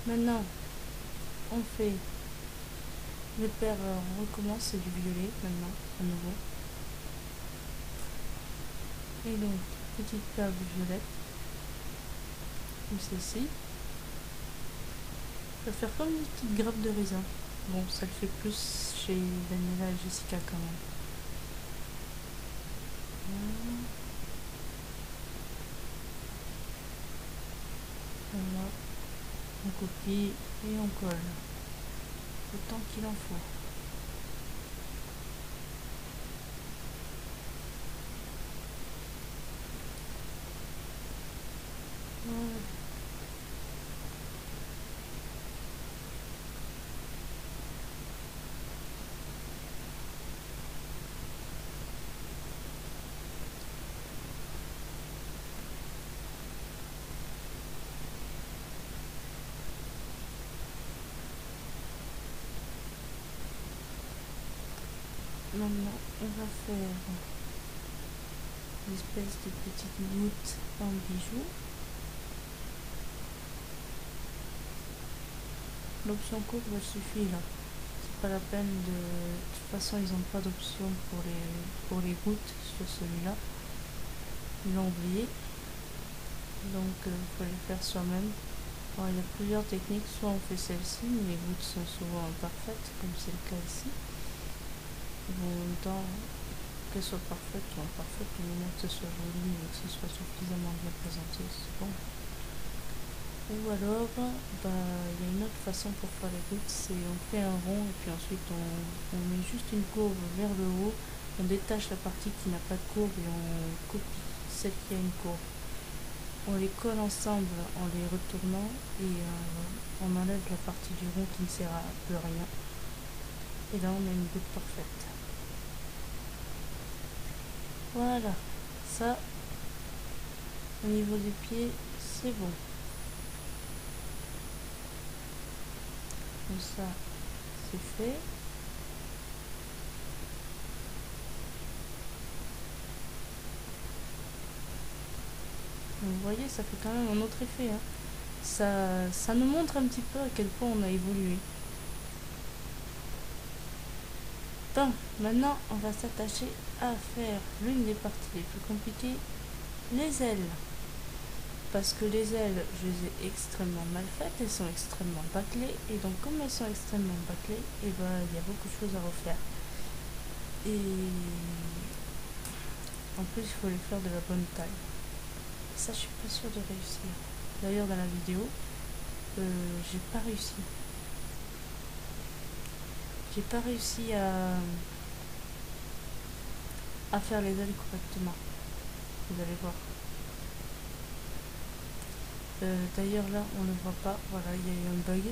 [SPEAKER 1] Maintenant on fait les perles, on recommence, c'est du violet maintenant à nouveau. Et donc petite perle violette comme celle-ci. Ça va faire comme une petite grappe de raisin. Bon, ça le fait plus chez Daniela et Jessica quand même. Voilà, on copie et on colle autant qu'il en faut. Voilà. Maintenant, on va faire une espèce de petite goutte en bijou. L'option courbe suffit là. C'est pas la peine de... De toute façon, ils n'ont pas d'option pour les gouttes sur celui-là. Ils l'ont oublié. Donc, il faut les faire soi-même. Alors, il y a plusieurs techniques. Soit on fait celle-ci, mais les gouttes sont souvent imparfaites, comme c'est le cas ici. En même temps, qu'elle soit parfaite ou imparfaite, du moment que ce soit joli et que ce soit suffisamment bien présenté, c'est bon. Ou alors, il y a une autre façon pour faire les gouttes, c'est on fait un rond et puis ensuite on met juste une courbe vers le haut, on détache la partie qui n'a pas de courbe et on copie celle qui a une courbe. On les colle ensemble en les retournant et on enlève la partie du rond qui ne sert à plus rien. Et là on a une goutte parfaite. Voilà, ça, au niveau des pieds, c'est bon. Comme ça, c'est fait. Donc, vous voyez, ça fait quand même un autre effet. Hein. Ça nous montre un petit peu à quel point on a évolué. Bon, maintenant, on va s'attacher à faire l'une des parties les plus compliquées, les ailes. parce que les ailes, je les ai extrêmement mal faites, elles sont extrêmement bâclées, et donc comme elles sont extrêmement bâclées, et ben il y a beaucoup de choses à refaire. Et en plus il faut les faire de la bonne taille. Ça je suis pas sûre de réussir. D'ailleurs dans la vidéo, j'ai pas réussi. J'ai pas réussi à faire les ailes correctement. Vous allez voir. D'ailleurs là on ne voit pas, voilà, il y a eu un bug.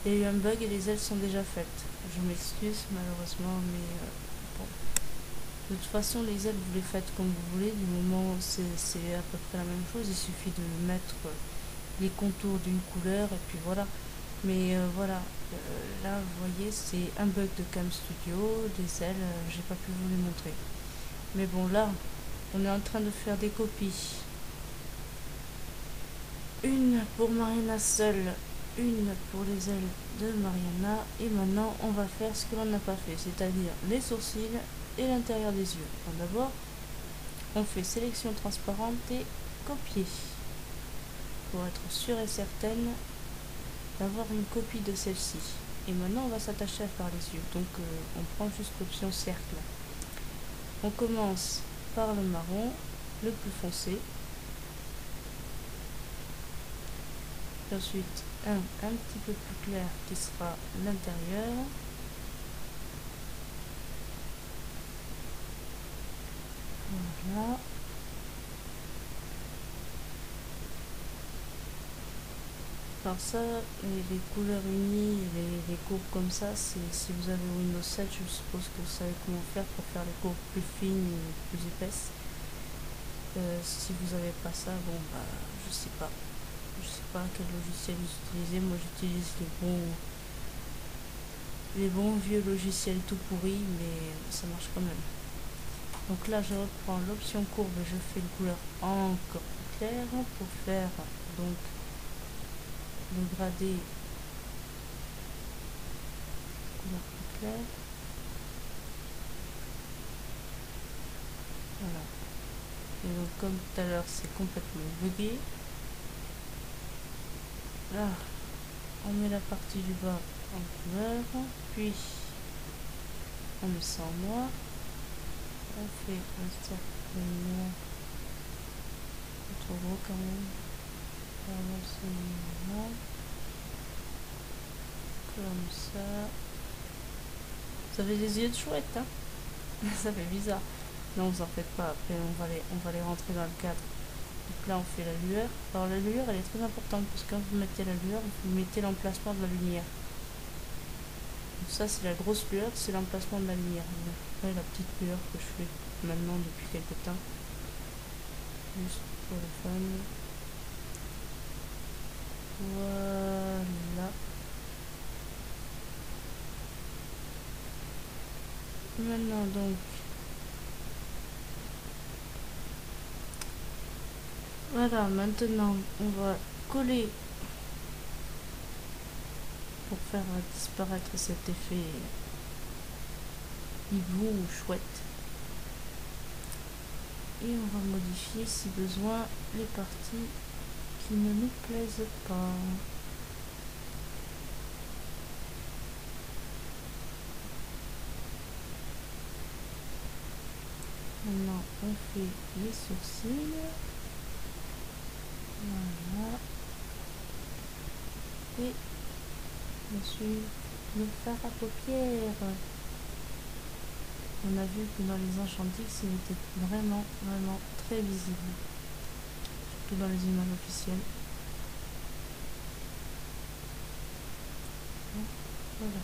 [SPEAKER 1] Il y a eu un bug et les ailes sont déjà faites. Je m'excuse malheureusement, mais bon. De toute façon les ailes vous les faites comme vous voulez, du moment c'est à peu près la même chose, il suffit de mettre les contours d'une couleur et puis voilà. Mais voilà, là vous voyez c'est un bug de Cam Studio, les ailes, j'ai pas pu vous les montrer. Mais bon là, on est en train de faire des copies. Une pour Mariana seule, une pour les ailes de Mariana, et maintenant on va faire ce que l'on n'a pas fait, c'est-à-dire les sourcils et l'intérieur des yeux. D'abord, on fait sélection transparente et copier, pour être sûre et certaine d'avoir une copie de celle-ci. Et maintenant on va s'attacher à faire les yeux, donc on prend juste l'option cercle. On commence par le marron, le plus foncé. Ensuite un petit peu plus clair qui sera l'intérieur. Voilà. Alors ça, les couleurs unies, les courbes comme ça, c'est si vous avez Windows 7, je suppose que vous savez comment faire pour faire les courbes plus fines et plus épaisses. Si vous n'avez pas ça, bon bah je sais pas. Je sais pas quel logiciel utiliser. Moi j'utilise les bons vieux logiciels tout pourris, mais ça marche quand même. Donc là je reprends l'option courbe et je fais une couleur encore plus claire pour faire donc le gradé couleur plus claire. Voilà. Et donc comme tout à l'heure c'est complètement bugué. Là on met la partie du bas en couleur, puis on met ça en noir, on fait un cercle noir, pas trop gros quand même, voilà, c'est noir, comme ça. Ça fait des yeux de chouette, hein. Ça fait bizarre. Non, vous en faites pas, après on va les rentrer dans le cadre. Donc là on fait la lueur. Alors la lueur elle est très importante parce que quand vous mettez la lueur, vous mettez l'emplacement de la lumière. Donc ça c'est la grosse lueur, c'est l'emplacement de la lumière. Après la petite lueur que je fais maintenant depuis quelques temps. Juste pour le fun. Voilà. Maintenant donc voilà, maintenant on va coller pour faire disparaître cet effet hibou ou chouette. Et on va modifier si besoin les parties qui ne nous plaisent pas. Maintenant on fait les sourcils. Voilà. Et ensuite le fard à paupières. On a vu que dans les Enchantix il était vraiment très visible. Surtout dans les images officielles. Voilà.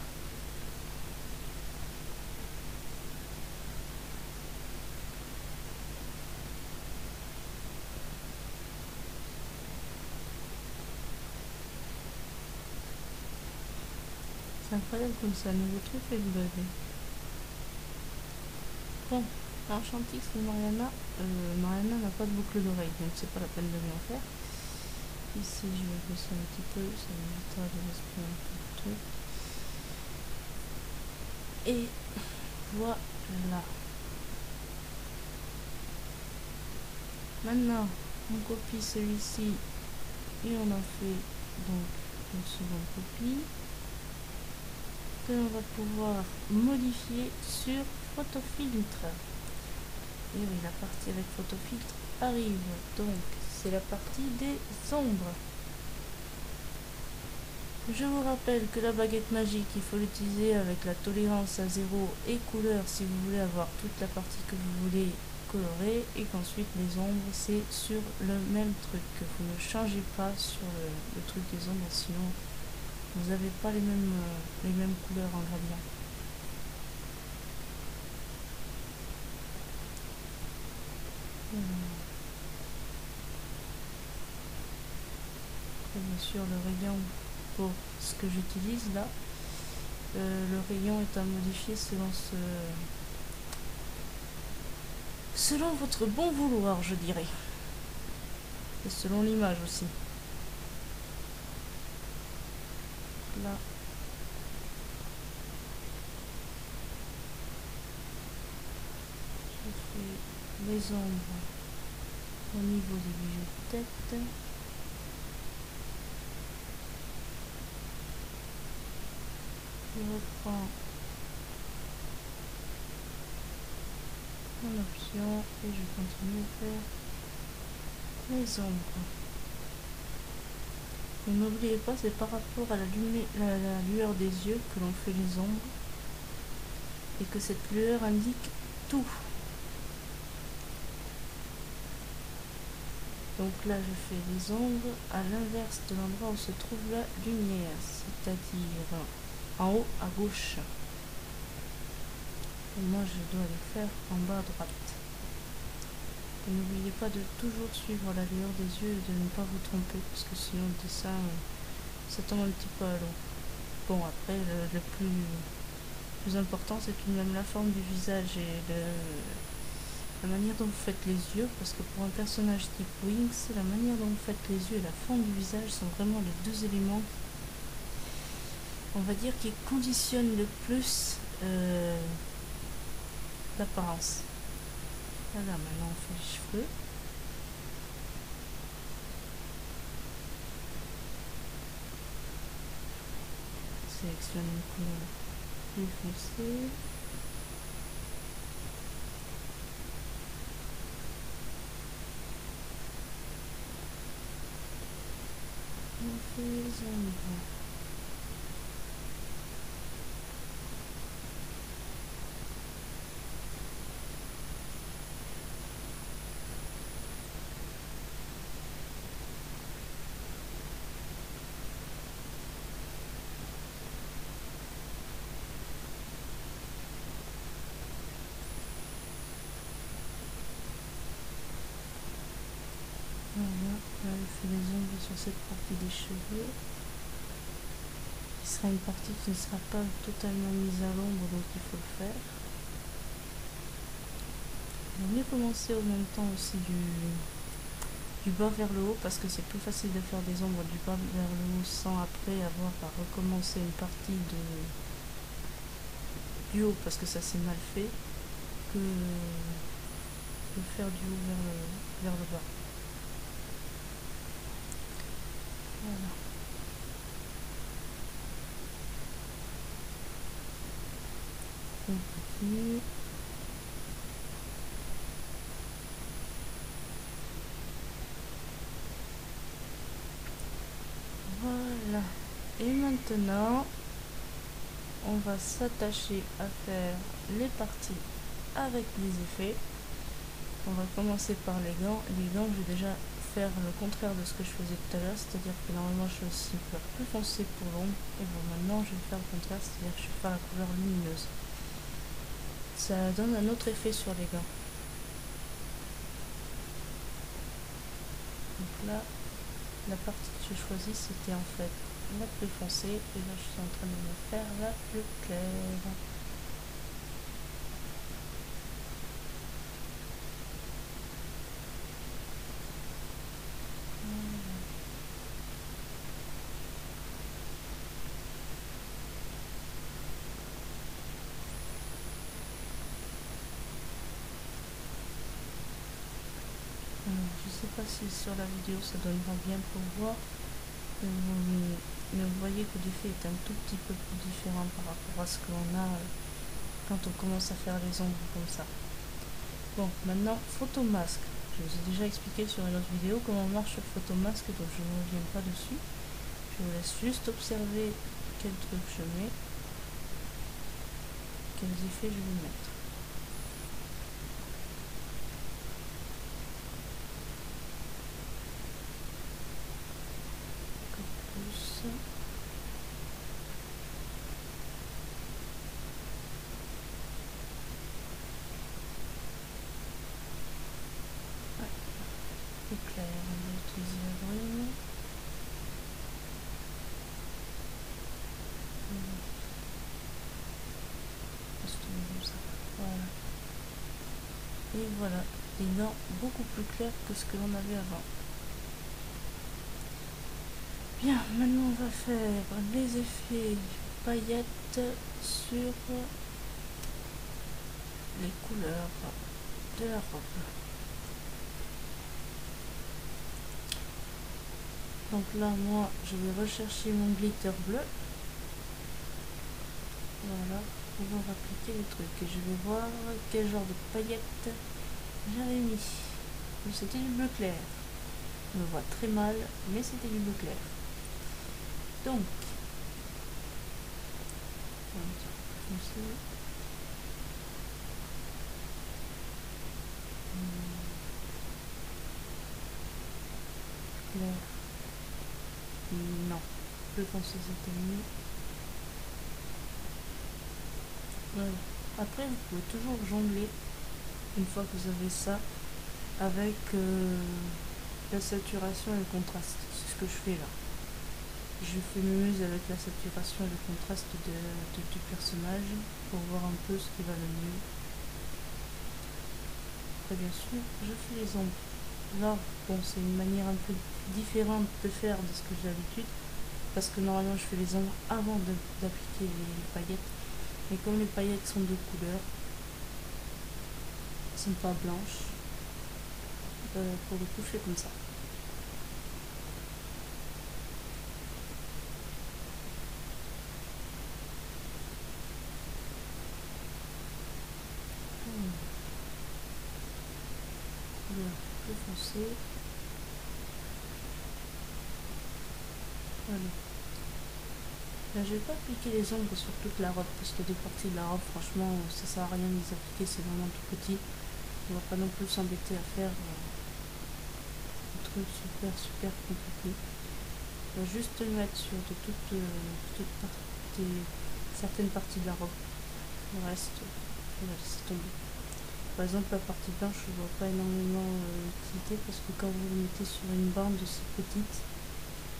[SPEAKER 1] C'est incroyable comme ça, nouveau truc fait le bug. Bon, Enchantix de Mariana, Mariana n'a pas de boucle d'oreille, donc c'est pas la peine de lui en faire. Ici je vais baisser un petit peu, ça m'évitera de respirer un peu le truc. Et voilà. Maintenant, On copie celui-ci et on en fait donc une seconde copie que l'on va pouvoir modifier sur Photofiltre. Et oui, la partie avec Photofiltre arrive, donc c'est la partie des ombres. Je vous rappelle que la baguette magique, il faut l'utiliser avec la tolérance à 0 et couleur si vous voulez avoir toute la partie que vous voulez colorer, et qu'ensuite les ombres c'est sur le même truc, que vous ne changez pas sur le truc des ombres, sinon vous n'avez pas les mêmes couleurs en gradient. Et bien sûr le rayon pour ce que j'utilise là, le rayon est à modifier selon votre bon vouloir, je dirais, et selon l'image aussi. Là je fais les ombres au niveau des bijoux de tête. Je reprends mon option et je continue à faire les ombres. Et n'oubliez pas, c'est par rapport à la lueur des yeux que l'on fait les ombres, et que cette lueur indique tout. Donc là je fais les ombres à l'inverse de l'endroit où se trouve la lumière, c'est-à-dire en haut à gauche. Et moi je dois les faire en bas à droite. Et n'oubliez pas de toujours suivre la lueur des yeux et de ne pas vous tromper, parce que sinon le dessin ça tombe un petit peu à l'eau. Bon, après le plus important c'est tout de même la forme du visage et la manière dont vous faites les yeux, parce que pour un personnage type Winx, la manière dont vous faites les yeux et la forme du visage sont vraiment les deux éléments, on va dire, qui conditionnent le plus l'apparence. Voilà, maintenant on fait les cheveux. Sélectionne une couleur plus foncée. On fait les ombres. Voilà, là je fais les ombres sur cette partie des cheveux, qui sera une partie qui ne sera pas totalement mise à l'ombre, donc il faut le faire. Il vaut mieux commencer au même temps aussi du bas vers le haut, parce que c'est plus facile de faire des ombres du bas vers le haut sans après avoir à recommencer une partie du haut, parce que ça c'est mal fait, que de faire du haut vers le bas. Voilà. On continue. Voilà. Et maintenant, on va s'attacher à faire les parties avec les effets. On va commencer par les gants. Les gants, je vais déjà faire le contraire de ce que je faisais tout à l'heure, c'est-à-dire que normalement je fais aussi une couleur plus foncée pour l'ombre, et bon, maintenant je vais faire le contraire, c'est-à-dire que je vais faire la couleur lumineuse. Ça donne un autre effet sur les gants. Donc là, la partie que j'ai choisie, c'était en fait la plus foncée, et là je suis en train de me faire la plus claire. Alors, je sais pas si sur la vidéo ça donnera bien pour voir. Mais vous voyez que l'effet est un tout petit peu plus différent par rapport à ce que l'on a quand on commence à faire les ombres comme ça. Bon, maintenant, photomasque. Je vous ai déjà expliqué sur une autre vidéo comment marche sur photomasque, donc je ne reviens pas dessus. Je vous laisse juste observer quel truc je mets, quels effets je vais mettre. Encore plus. Éclair, on va utiliser la brune. Comme ça. Voilà. Et voilà, des dents beaucoup plus claires que ce que l'on avait avant. Bien, maintenant on va faire les effets paillettes sur les couleurs de la robe. Donc là, moi, je vais rechercher mon glitter bleu. Voilà, pour pouvoir appliquer les trucs. Et je vais voir quel genre de paillettes j'avais mis. C'était du bleu clair. On le voit très mal, mais c'était du bleu clair. Donc, clair. Non, plus foncé c'était mieux. Voilà. Après, vous pouvez toujours jongler une fois que vous avez ça avec la saturation et le contraste. C'est ce que je fais là. Je fais muse avec la saturation et le contraste du personnage pour voir un peu ce qui va le mieux. Après, bien sûr, je fais les ombres. Là, bon, c'est une manière un peu différente de faire de ce que j'ai l'habitude, parce que normalement je fais les ombres avant d'appliquer les paillettes. Mais comme les paillettes sont de couleur, elles sont pas blanches, pour le coup je fais comme ça. Couleur plus foncée. Voilà. Là, je vais pas appliquer les ombres sur toute la robe, parce qu'il y a des parties de la robe, franchement, ça sert à rien de les appliquer, c'est vraiment tout petit. On va pas non plus s'embêter à faire un truc super compliqué. On va juste le mettre sur certaines parties de la robe. Le reste, on va laisser tomber. Par exemple, la partie blanche, je ne vois pas énormément l'utilité, parce que quand vous le mettez sur une bande aussi petite,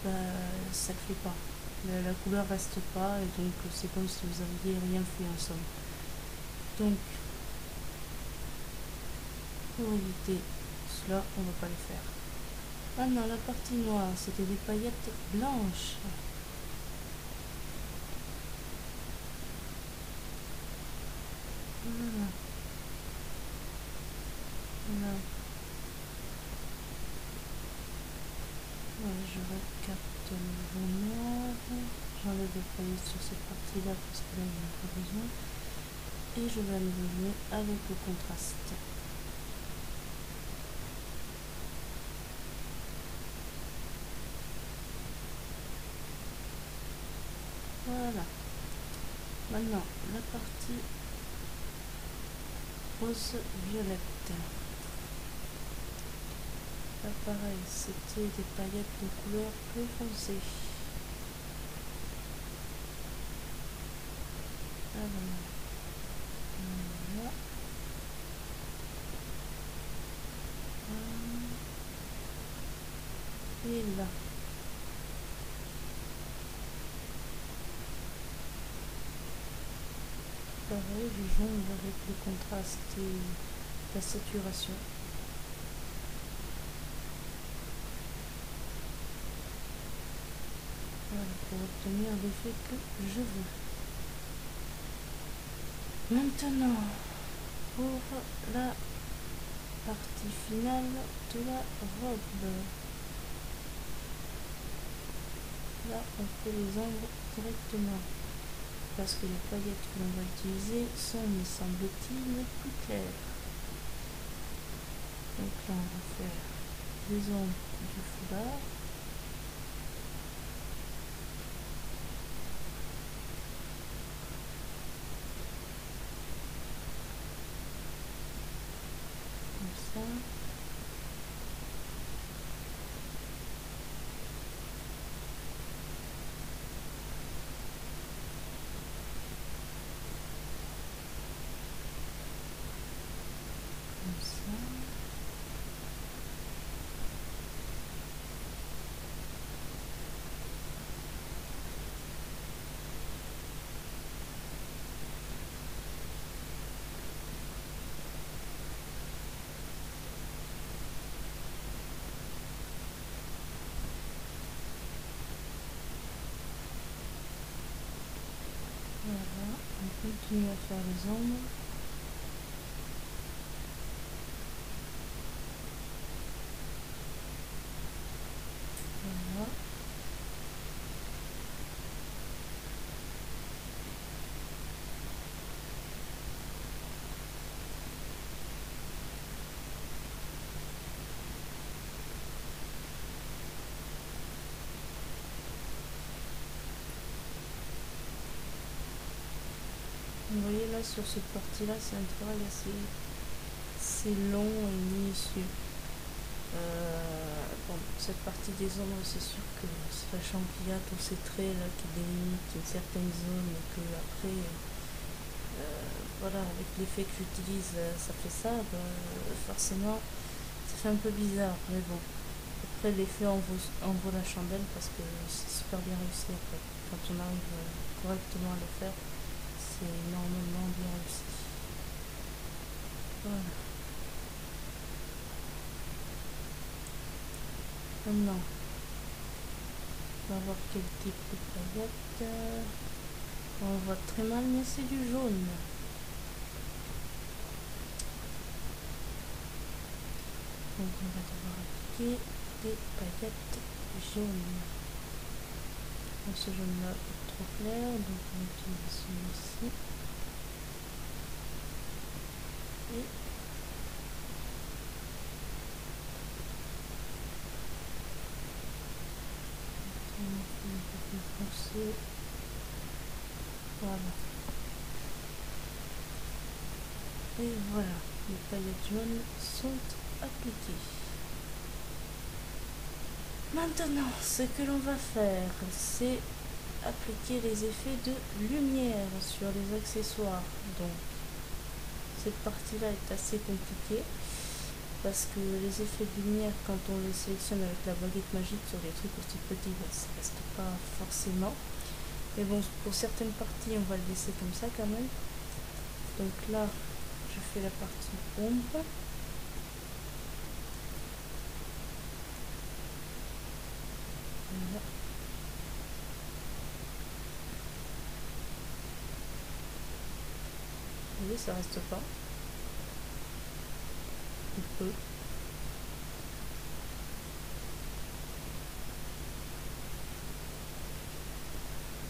[SPEAKER 1] ça ne le fait pas. La couleur reste pas, et donc c'est comme si vous aviez rien fait en somme. Donc, pour éviter cela, on ne va pas le faire. Maintenant, la partie noire, c'était des paillettes blanches. Voilà. Voilà. Voilà, je recapte le niveau noir. J'enlève les paillettes sur cette partie-là parce que là, il n'y en a pas besoin. Et je vais aller jouer avec le contraste. Voilà. Maintenant, la partie rose violette. Là, pareil, c'était des paillettes de couleur plus foncée. Ah, voilà. Et là. Pareil, je jongle avec le contraste et la saturation. Voilà, pour obtenir l'effet que je veux. Maintenant, pour la partie finale de la robe. Là, on fait les ombres directement parce que les paillettes que l'on va utiliser sont, me semble-t-il, plus claires. Donc là, on va faire les ombres du foulard. Comme ça. Comme ça. Voilà, on continue à faire les ombres. Voilà. Vous voyez là sur cette partie là, c'est un travail assez long et minutieux. Bon, cette partie des ombres, c'est sûr que sachant qu'il y a tous ces traits là qui délimitent une certaine zone et que après voilà, avec l'effet que j'utilise ça fait ça, forcément ça fait un peu bizarre, mais bon, après l'effet en vaut la chandelle parce que c'est super bien réussi en fait. Quand on arrive correctement à le faire, c'est normalement bien réussi. Voilà. Maintenant, on va voir quel type de paillettes. On voit très mal, mais c'est du jaune. Donc on va devoir appliquer des paillettes jaunes. Bon, ce jaune là est trop clair, donc on utilise celui-ci. Et on fait un peu plus foncé. Voilà. Et voilà, les paillettes jaunes sont appliquées. Maintenant, ce que l'on va faire, c'est appliquer les effets de lumière sur les accessoires. Donc, cette partie-là est assez compliquée parce que les effets de lumière, quand on les sélectionne avec la baguette magique sur des trucs aussi petits, ça reste pas forcément. Mais bon, pour certaines parties, on va le laisser comme ça quand même. Donc là, je fais la partie ombre. Voilà. Vous voyez, ça reste pas. Un peu.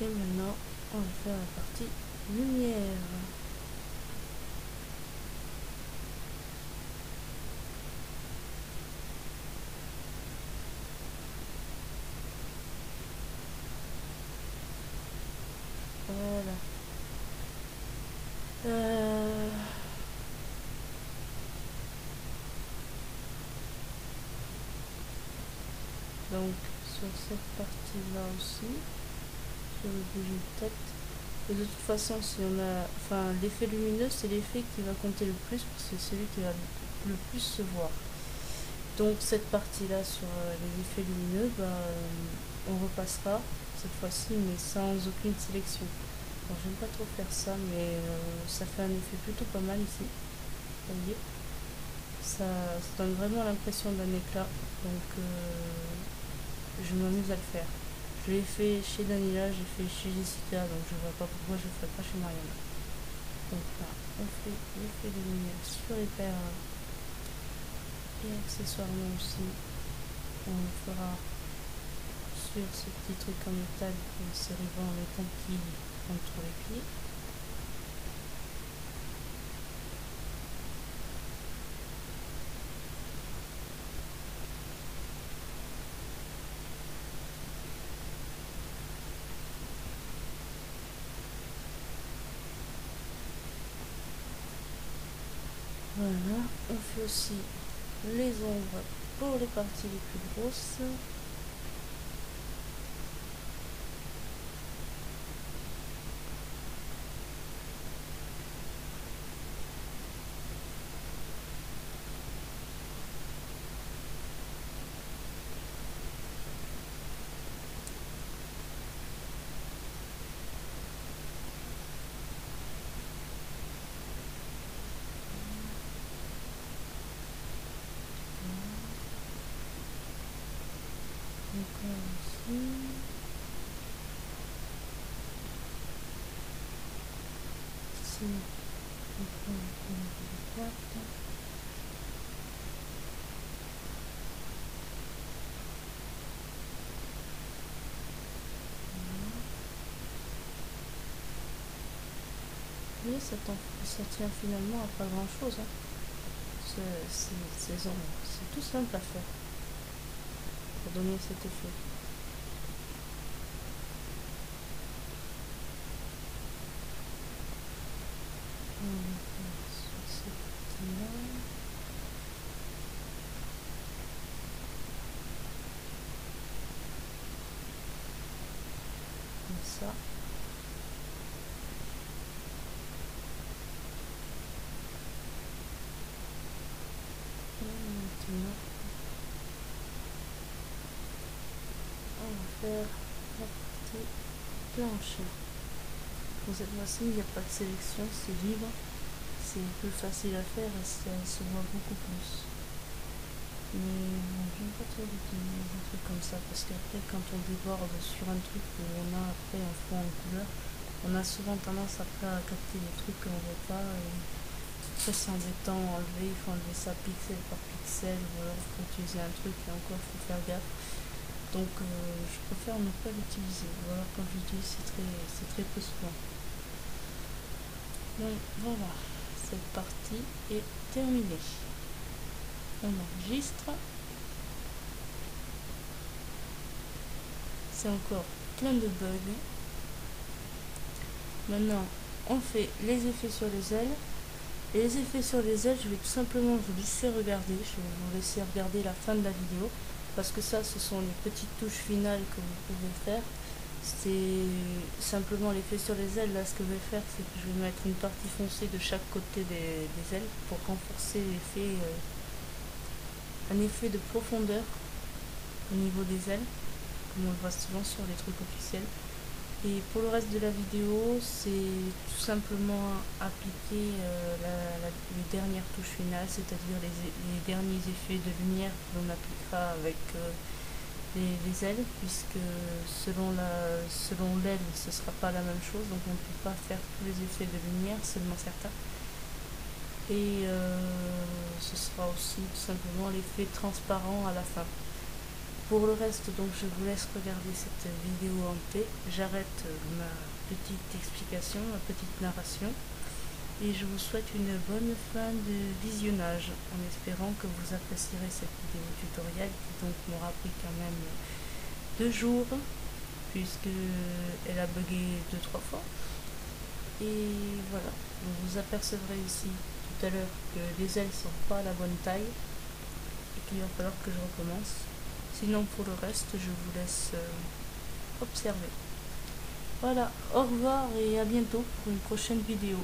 [SPEAKER 1] Et maintenant, on va faire la partie lumière. Voilà. Donc, sur cette partie-là aussi, sur le bouger de tête. Et de toute façon, si on a, enfin, l'effet lumineux, c'est l'effet qui va compter le plus parce que c'est celui qui va le plus se voir. Donc cette partie-là sur les effets lumineux, on repassera cette fois-ci, mais sans aucune sélection. Bon, j'aime pas trop faire ça, mais ça fait un effet plutôt pas mal ici. Vous voyez, ça donne vraiment l'impression d'un éclat. Donc je m'amuse à le faire. Je l'ai fait chez Daniela, j'ai fait chez Jessica, donc je vois pas pourquoi je le ferai pas chez Mariana. Donc là, on fait l'effet de lumière sur les perles Et accessoirement aussi, on le fera sur ce petit truc en métal, ce ruban en métal qui entre les pieds. Voilà, on fait aussi les ombres pour les parties les plus grosses. Encore ici. Ici, on prend le droite. Vous voyez, ça tient finalement à pas grand chose. Ces ombres, c'est tout simple à faire pour donner cet effet. On va faire sur ce petit-là. Comme ça. Et maintenant, on va faire la partie plancher. Pour cette fois-ci, il n'y a pas de sélection, c'est libre. C'est plus facile à faire et ça se voit beaucoup plus. Mais bon, j'aime pas trop utiliser des trucs comme ça parce qu'après, quand on déborde sur un truc où on a après un fond en couleur, on a souvent tendance après à capter des trucs qu'on voit pas. Et après, c'est embêtant à enlever, il faut enlever ça pixel par pixel, ou alors il faut utiliser un truc et encore il faut faire gaffe. Donc je préfère ne pas l'utiliser, ou alors quand j'utilise c'est très peu souvent. Donc voilà, cette partie est terminée. On enregistre. C'est encore plein de bugs. Maintenant, on fait les effets sur les ailes. Et les effets sur les ailes, je vais tout simplement vous laisser regarder. Je vais vous laisser regarder la fin de la vidéo. Parce que ça, ce sont les petites touches finales que vous pouvez faire. C'est simplement l'effet sur les ailes. Là, ce que je vais faire, c'est que je vais mettre une partie foncée de chaque côté des ailes pour renforcer l'effet, un effet de profondeur au niveau des ailes, comme on le voit souvent sur les trucs officiels. Et pour le reste de la vidéo, c'est tout simplement appliquer les dernières touches finales, c'est-à-dire les derniers effets de lumière que l'on appliquera avec les ailes, puisque selon l'aile, ce ne sera pas la même chose, donc on ne peut pas faire tous les effets de lumière, seulement certains. Et ce sera aussi tout simplement l'effet transparent à la fin. Pour le reste, donc je vous laisse regarder cette vidéo en paix. J'arrête ma petite explication, ma petite narration. Et je vous souhaite une bonne fin de visionnage, en espérant que vous apprécierez cette vidéo tutoriel qui donc m'aura pris quand même 2 jours, puisque elle a bugué 2-3 fois. Et voilà, vous apercevrez ici tout à l'heure que les ailes ne sont pas à la bonne taille et qu'il va falloir que je recommence. Sinon, pour le reste, je vous laisse observer. Voilà, au revoir et à bientôt pour une prochaine vidéo.